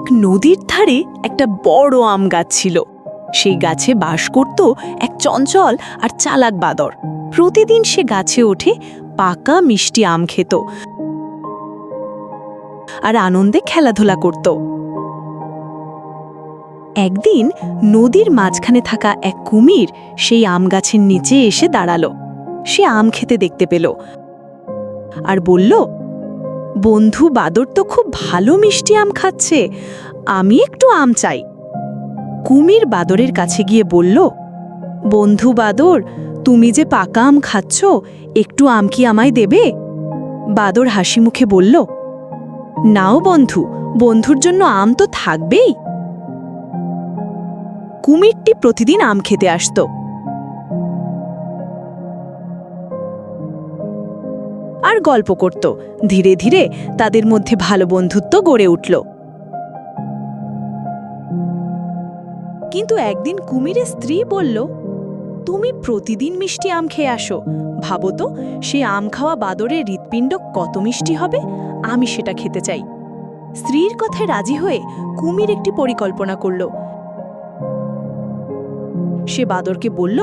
এক নদীর ধারে একটা বড় আম গাছ ছিল। সেই গাছে বাস করত এক চঞ্চল আর চালাক বাদর। প্রতিদিন সে গাছে ওঠে পাকা মিষ্টি আম খেত আর আনন্দে খেলাধুলা করত। একদিন নদীর মাঝখানে থাকা এক কুমির সেই আম গাছের নিচে এসে দাঁড়ালো। সে আম খেতে দেখতে পেল আর বলল, বন্ধু বাদর তো খুব ভালো মিষ্টি আম খাচ্ছে, আমি একটু আম চাই। কুমির বাদরের কাছে গিয়ে বলল, বন্ধু বাদর, তুমি যে পাকা আম খাচ্ছ, একটু আম কি আমায় দেবে? বাদর হাসি মুখে বলল, নাও বন্ধু, বন্ধুর জন্য আম তো থাকবেই। কুমিরটি প্রতিদিন আম খেতে আসত। আর গল্প করত। ধীরে ধীরে তাদের মধ্যে ভালো বন্ধুত্ব গড়ে উঠল। কিন্তু একদিন কুমিরের স্ত্রী বলল, তুমি প্রতিদিন মিষ্টি আম খেয়ে আসো, ভাবো তো সে আম খাওয়া বাদরের হৃৎপিণ্ড কত মিষ্টি হবে, আমি সেটা খেতে চাই। স্ত্রীর কথায় রাজি হয়ে কুমির একটি পরিকল্পনা করল। সে বাদরকে বলল,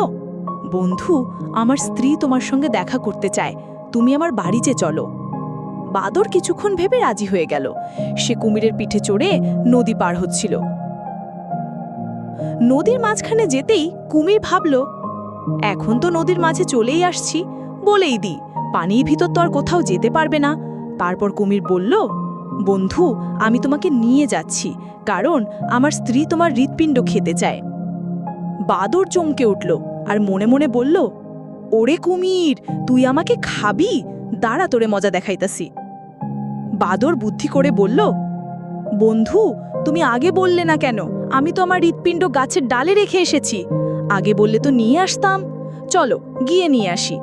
বন্ধু, আমার স্ত্রী তোমার সঙ্গে দেখা করতে চায়, তুমি আমার বাড়িতে চলো। বাদর কিছুক্ষণ ভেবে রাজি হয়ে গেল। সে কুমিরের পিঠে চড়ে নদী পার হচ্ছিল। নদীর মাঝখানে যেতেই কুমির ভাবল, এখন তো নদীর মাঝে চলেই আসছি, বলেই দি, পানির ভিতর তো আর কোথাও যেতে পারবে না। তারপর কুমির বলল, বন্ধু, আমি তোমাকে নিয়ে যাচ্ছি, কারণ আমার স্ত্রী তোমার হৃৎপিণ্ড খেতে চায়। বাদর চমকে উঠল আর মনে মনে বলল, ওরে কুমির, তুই আমাকে খাবি? দাঁড়া, তোরে মজা দেখাইতাছি। বাদর বুদ্ধি করে বলল, বন্ধু, তুমি আগে বললে না কেন? আমি তো আমার হৃৎপিণ্ড গাছের ডালে রেখে এসেছি, আগে বললে তো নিয়ে আসতাম। চলো গিয়ে নিয়ে আসি।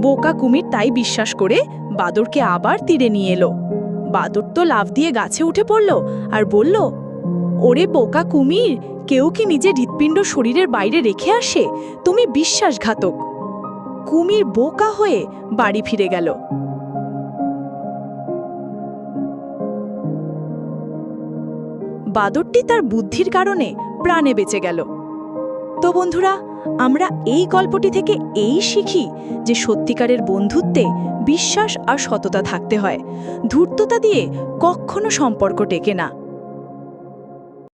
বোকা কুমির তাই বিশ্বাস করে বাদরকে আবার তীরে নিয়ে এলো। বাদর তো লাফ দিয়ে গাছে উঠে পড়ল আর বলল, ওরে বোকা কুমির, কেউ কি নিজের হৃৎপিণ্ড শরীরের বাইরে রেখে আসে? তুমি বিশ্বাসঘাতক। কুমির বোকা হয়ে বাড়ি ফিরে গেল। বাদরটি তার বুদ্ধির কারণে প্রাণে বেঁচে গেল। তো বন্ধুরা, আমরা এই গল্পটি থেকে এই শিখি যে সত্যিকারের বন্ধুত্বে বিশ্বাস আর সততা থাকতে হয়। ধূর্ততা দিয়ে কখনো সম্পর্ক টেকে না।